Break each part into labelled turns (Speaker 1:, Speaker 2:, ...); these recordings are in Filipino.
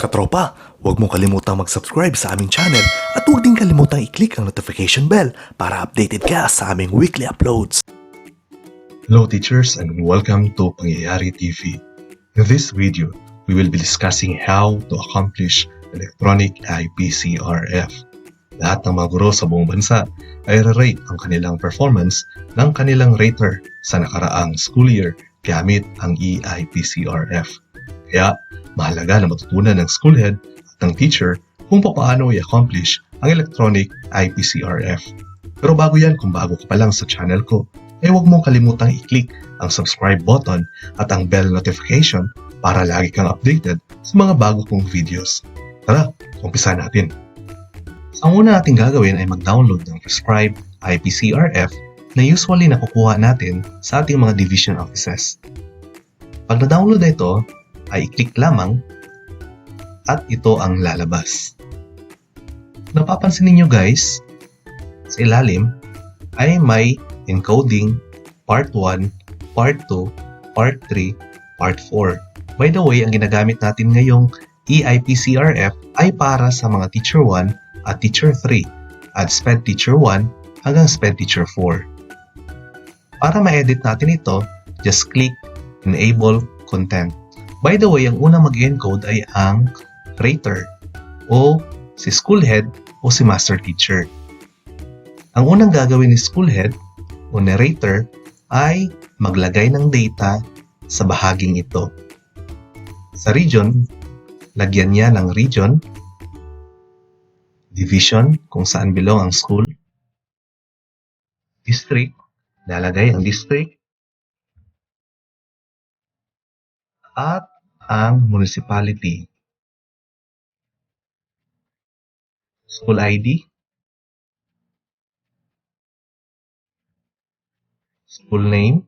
Speaker 1: Mga katropa, huwag mong kalimutang mag-subscribe sa aming channel at huwag din kalimutang i-click ang notification bell para updated ka sa aming weekly uploads.
Speaker 2: Hello teachers and welcome to Pangyayari TV. In this video, we will be discussing how to accomplish electronic e-IPCRF. Lahat ng mga guro sa buong bansa ay rate ang kanilang performance ng kanilang rater sa nakaraang school year gamit ang e-IPCRF. Kaya, mahalaga na matutunan ng school head at ng teacher kung paano i-accomplish ang electronic e-IPCRF. Pero bago yan, kung bago ka pa lang sa channel ko, ay huwag mong kalimutang i-click ang subscribe button at ang bell notification para lagi kang updated sa mga bago kong videos. Tara, umpisa natin. Ang una natin gagawin ay mag-download ng prescribed IPCRF na usually nakukuha natin sa ating mga division offices. Pag na-download na ito, ay i-click lamang at ito ang lalabas. Napapansin niyo guys, sa ilalim ay may encoding part 1, part 2, part 3, part 4. By the way, ang ginagamit natin ngayong e-IPCRF ay para sa mga Teacher 1 at Teacher 3 at SPED Teacher 1 hanggang SPED Teacher 4. Para ma-edit natin ito, just click Enable Content. By the way, ang unang mag-encode ay ang rater o si school head o si master teacher. Ang unang gagawin ni school head o narrator ay maglagay ng data sa bahaging ito. Sa region, lagyan niya ng region, division kung saan belong ang school, district, lalagay ang district, at ang municipality. School ID, school name,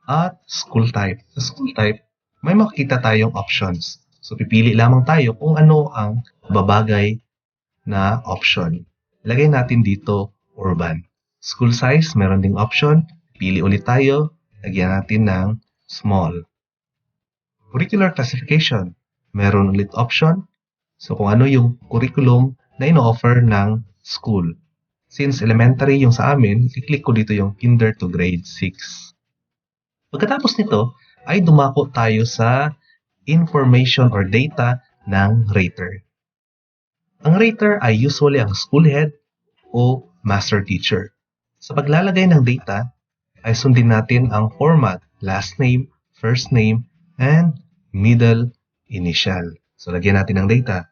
Speaker 2: at school type. Sa school type, may makikita tayong options. So, pipili lamang tayo kung ano ang babagay na option. Lagay natin dito urban. School size, meron ding option. Pili ulit tayo. Lagyan natin ng small. Curricular classification, meron ulit option. So kung ano yung curriculum na ino-offer ng school. Since elementary yung sa amin, i-click ko dito yung kinder to grade 6. Pagkatapos nito, ay dumako tayo sa information or data ng rater. Ang rater ay usually ang school head o master teacher. Sa paglalagay ng data, ay sundin natin ang format, last name, first name, and middle initial. So, lagyan natin ng data.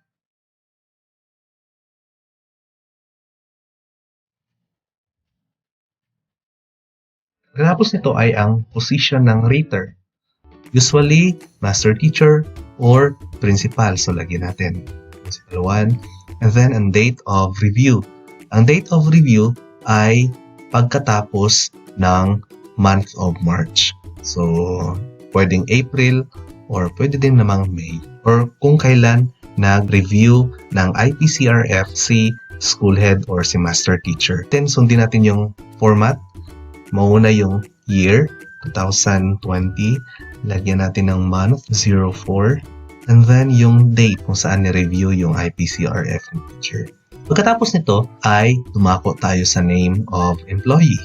Speaker 2: Pagkatapos nito ay ang position ng rater. Usually, master teacher or principal. So, lagyan natin. Principal 1. And then, ang date of review. Ang date of review ay pagkatapos ng month of March. So, pwedeng April or pwede din namang May. Or kung kailan nag-review ng IPCRF si school head or si master teacher. Then, sundin natin yung format. Mauna yung year, 2020. Lagyan natin ng month, 04. And then, yung date kung saan ni-review yung IPCRF ng teacher. Pagkatapos nito ay dumako tayo sa name of employee.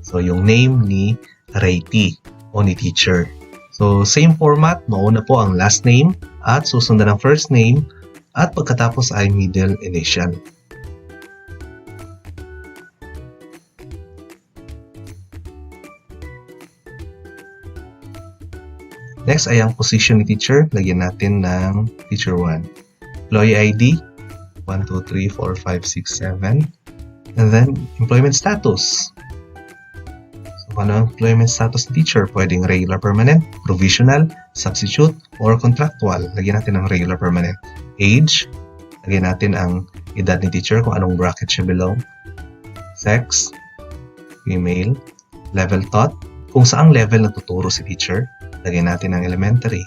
Speaker 2: So, yung name ni Ratee o ni teacher. So, same format, mauna po ang last name at susundan ang first name at pagkatapos ay middle initial. Next ay ang position ni teacher. Lagyan natin ng teacher 1. Employee ID, 1, 2, 3, 4, 5, 6, 7. And then, employment status. So, ano ang employment status ni teacher? Pwedeng regular permanent, provisional, substitute, or contractual. Lagyan natin ng regular permanent. Age, lagyan natin ang edad ni teacher kung anong bracket siya belong. Sex, female. Level taught, kung saang level natuturo si teacher. Lagyan natin ng elementary.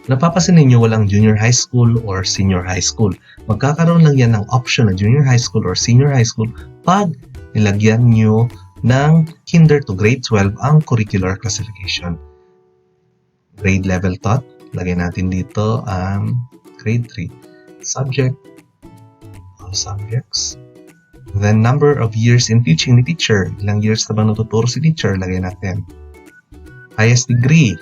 Speaker 2: Napapansin ninyo walang junior high school or senior high school. Magkakaroon lang yan ng option na junior high school or senior high school pag nilagyan nyo ng kinder to grade 12 ang curricular classification. Grade level taught, lagay natin dito ang grade 3. Subject, all subjects. Then number of years in teaching ni teacher. Ilang years na bang natuturo si teacher, lagay natin. Highest degree.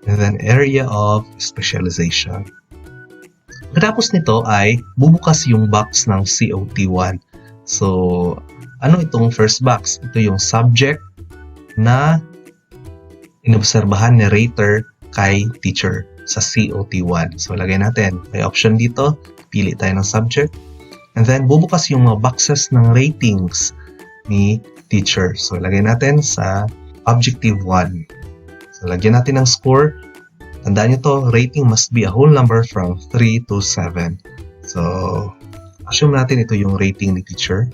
Speaker 2: And then area of specialization. Pagkatapos nito ay bubukas yung box ng COT1. So, ano itong first box? Ito yung subject na inobserbahan ni rater kay teacher sa COT1. So, lagay natin. May option dito. Pili tayo ng subject. And then, bubukas yung mga boxes ng ratings ni teacher. So, lagay natin sa Objective 1. So, lagyan natin ng score. Tandaan nyo to, rating must be a whole number from 3 to 7. So, assume natin ito yung rating ni teacher.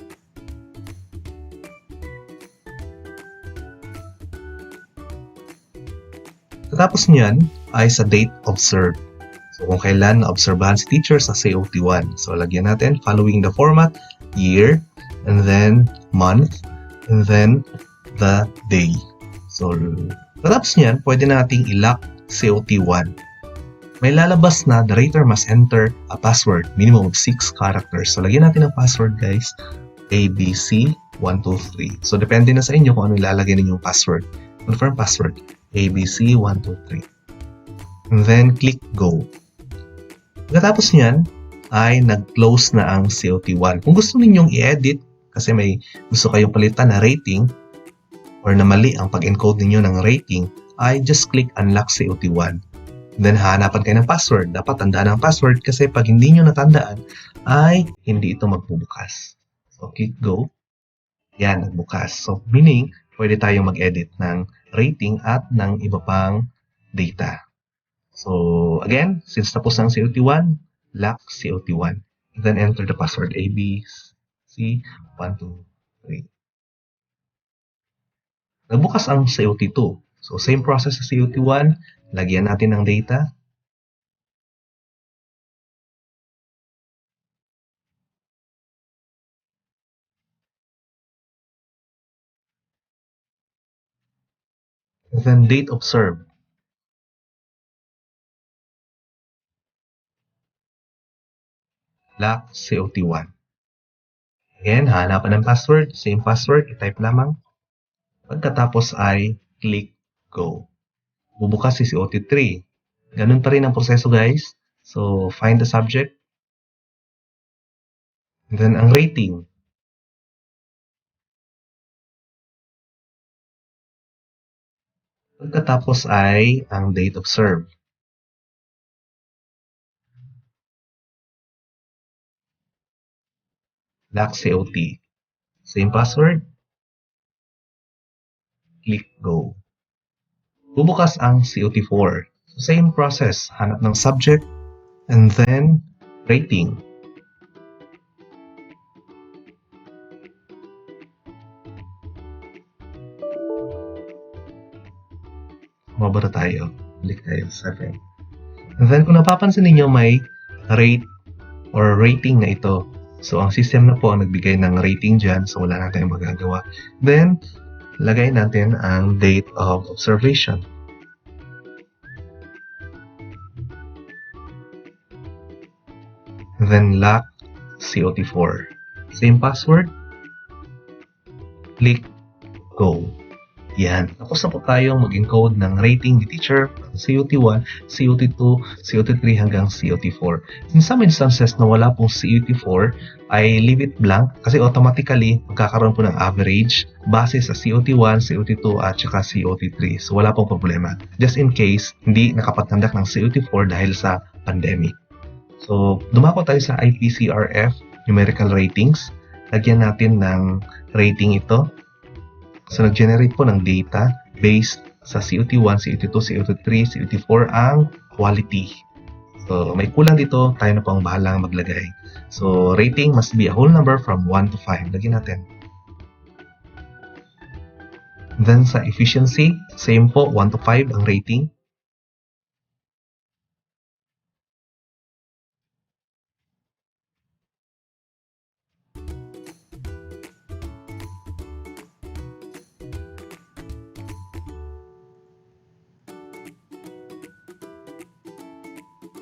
Speaker 2: Tapos niyan ay sa date observed. So, kung kailan na-obserbahan si teacher sa COT1. So, lagyan natin following the format, year, and then month, and then the day. So, tapos niyan, pwede nating i-lock COT1. May lalabas na the rater must enter a password, minimum of 6 characters. So, lagyan natin ang password, guys. ABC123. So, depende na sa inyo kung ano ilalagay ninyong password. Confirm password. ABC123. And then, click Go. Pagkatapos niyan, ay nag-close na ang COT1. Kung gusto ninyong i-edit, kasi may gusto kayong palitan na rating, or na mali ang pag-encode ninyo ng rating, ay just click Unlock COT1. Then, hahanapan kayo ng password. Dapat tandaan ang password kasi pag hindi nyo natandaan, ay hindi ito magbubukas. So, click Go. Yan, nagbukas. So, meaning, pwede tayong mag-edit ng rating at ng iba pang data. So, again, since tapos ang COT1, lock COT1. Then, enter the password ABC123. Nagbukas ang COT2. So, same process sa COT1. Lagyan natin ng data. And then, date observed. Lock COT1. Again, hanapan ng password. Same password. I-type lamang. Pagkatapos ay click Go. Bubukas si COT3. Ganun pa rin ang proseso, guys. So, find the subject. And then, ang rating. Pagkatapos ay ang date observed. Lock COT. Same password. Click Go. Bubukas ang COT4. So, same process. Hanap ng subject and then rating. Mabara tayo. Balik tayo sa 7. And then, kung napapansin ninyo, may rate or rating na ito. So, ang system na po ang nagbigay ng rating dyan. So, wala na tayong magagawa. Then, lagay natin ang date of observation. Then, lock COT4. Same password. Click Go. Yan. Tapos na po tayong mag-encode ng rating ni teacher, COT1, COT2, COT3 hanggang COT4. In some instances na wala pong COT4, ay leave it blank kasi automatically magkakaroon po ng average base sa COT1, COT2 at saka COT3. So wala pong problema. Just in case hindi nakapagtandak ng COT4 dahil sa pandemic. So dumako tayo sa IPCRF numerical ratings. Lagyan natin ng rating ito. So, nag-generate po ng data based sa COT1, COT2, COT3, COT4 ang quality. So, may kulang dito, tayo na po ang bahalang maglagay. So, rating must be a whole number from 1 to 5. Lagyan natin. Then, sa efficiency, same po, 1 to 5 ang rating.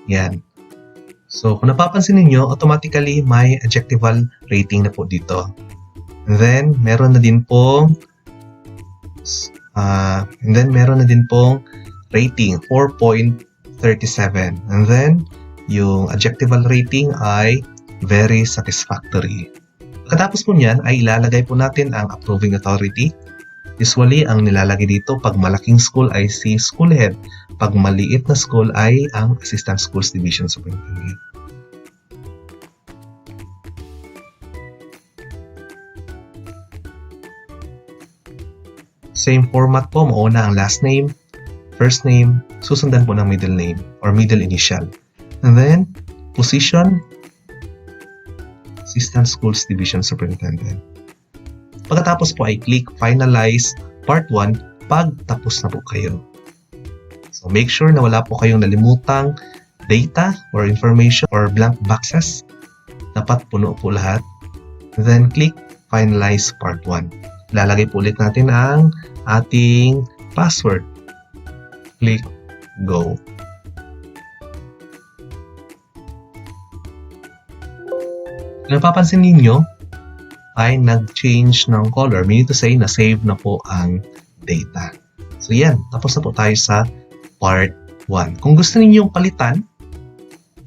Speaker 2: Yan. So, kung napapansin ninyo, automatically may adjectival rating na po dito. And then, meron na din pong rating, 4.37. And then, yung adjectival rating ay very satisfactory. Pagkatapos po niyan, ay ilalagay po natin ang approving authority. Usually, ang nilalagay dito pag malaking school ay si school head. Pag maliit na school ay ang assistant schools division superintendent. Same format po, mauna ang last name, first name, susundan po ng middle name or middle initial. And then, position, assistant schools division superintendent. Pagkatapos po ay click finalize part 1 pag tapos na po kayo. So make sure na wala po kayong nalimutang data or information or blank boxes. Dapat puno po lahat. Then click finalize part 1. Lalagay po ulit natin ang ating password. Click go. Napapansin ninyo ay nag-change ng color, meaning to say na save na po ang data. So yan, tapos na po tayo sa part 1. Kung gusto ninyong palitan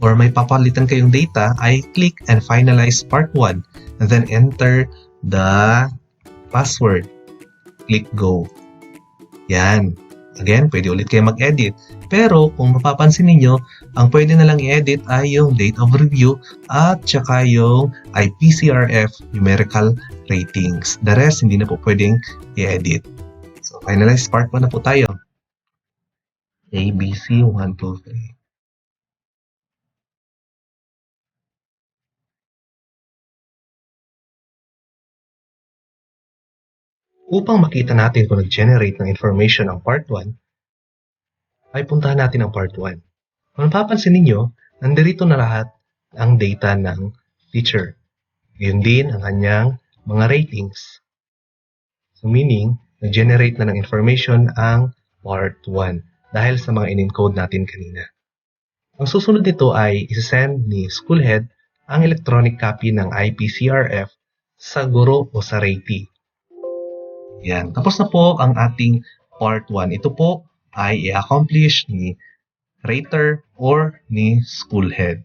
Speaker 2: or may papalitan kayong data, ay click and finalize part 1 and then enter the password. Click go. Yan. Again, pwede ulit kayo mag-edit. Pero kung mapapansin ninyo, ang pwede na lang i-edit ay yung date of review at saka yung e-IPCRF numerical ratings. The rest, hindi na po pwedeng i-edit. So, finalize part 1 na po tayo. A, B, C, 1, 2, 3. Upang makita natin kung nag-generate ng information ang part 1, ay puntahan natin ang part 1. Kung napapansin ninyo, nandirito na lahat ang data ng teacher. Yun din ang kanyang mga ratings. So meaning, nag-generate na ng information ang part 1 dahil sa mga in-encode natin kanina. Ang susunod nito ay isasend ni school head ang electronic copy ng e-IPCRF sa guro o sa Ratee. Yan. Tapos na po ang ating part 1. Ito po ay i-accomplish ni rater or ni school head.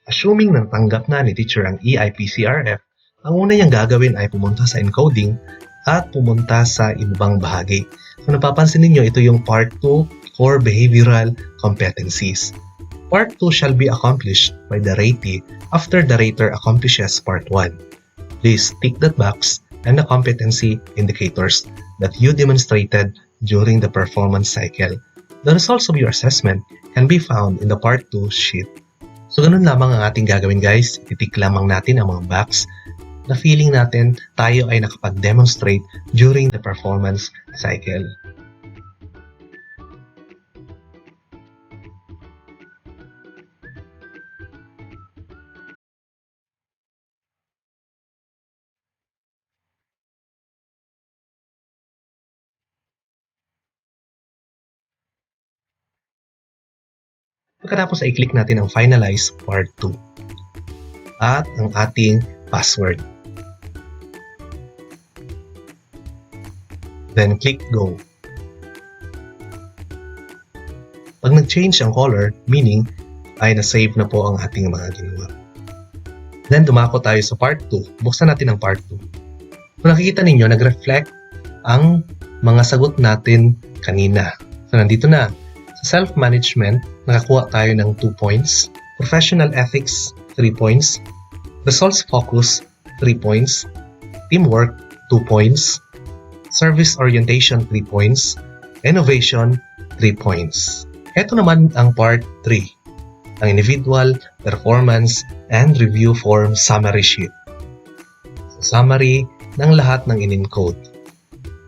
Speaker 2: Assuming nang tanggap na ni teacher ang e-IPCRF, ang una niyang gagawin ay pumunta sa encoding at pumunta sa ibang bahagi. Kung napapansin ninyo, ito yung part 2, core behavioral competencies. Part 2 shall be accomplished by the Ratee after the rater accomplishes part 1. Please tick that box and the competency indicators that you demonstrated during the performance cycle. The results of your assessment can be found in the part 2 sheet. So ganun lamang ang ating gagawin guys. Titik lamang natin ang mga box na feeling natin tayo ay nakapag-demonstrate during the performance cycle. Pagkatapos ay click natin ang finalize part 2 at ang ating password. Then click go. Pag nag-change ang color, meaning ay na-save na po ang ating mga ginawa. Then dumako tayo sa part 2. Buksan natin ang part 2. Kung nakikita ninyo, nag-reflect ang mga sagot natin kanina. So nandito na. Sa self-management, nakakuha tayo ng 2 points. Professional ethics, 3 points. Results focus, 3 points. Teamwork, 2 points. Service orientation, 3 points. Innovation, 3 points. Ito naman ang part 3, ang individual, performance, and review form summary sheet. So, summary ng lahat ng in-encode,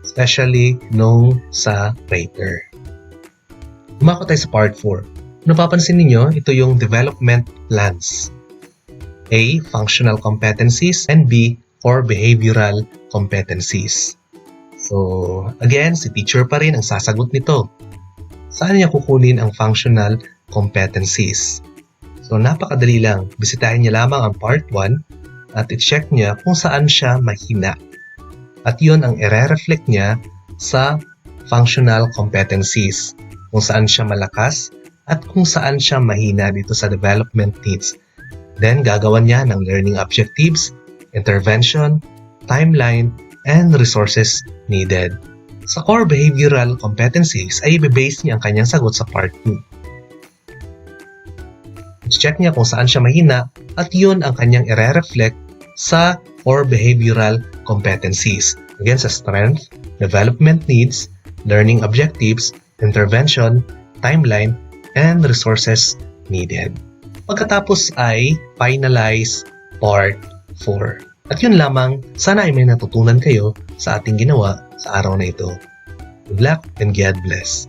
Speaker 2: especially nung sa rater. Dumako tayo sa part 4. Kung napapansin ninyo, ito yung development plans. A. Functional competencies and B. For behavioral competencies. So, again, si teacher pa rin ang sasagot nito. Saan niya kukunin ang functional competencies? So, napakadali lang. Bisitahin niya lamang ang part 1 at i-check niya kung saan siya mahina. At yun ang i-reflect niya sa functional competencies. Kung saan siya malakas at kung saan siya mahina dito sa development needs. Then, gagawan niya ng learning objectives, intervention, timeline, and resources needed. Sa core behavioral competencies ay i-base niya ang kanyang sagot sa part 2. I-check niya kung saan siya mahina at yun ang kanyang i-reflect sa core behavioral competencies. Again, sa strength, development needs, learning objectives, intervention, timeline, and resources needed. Pagkatapos ay finalize part 4. At yun lamang, sana ay may natutunan kayo sa ating ginawa sa araw na ito. Good luck and God bless.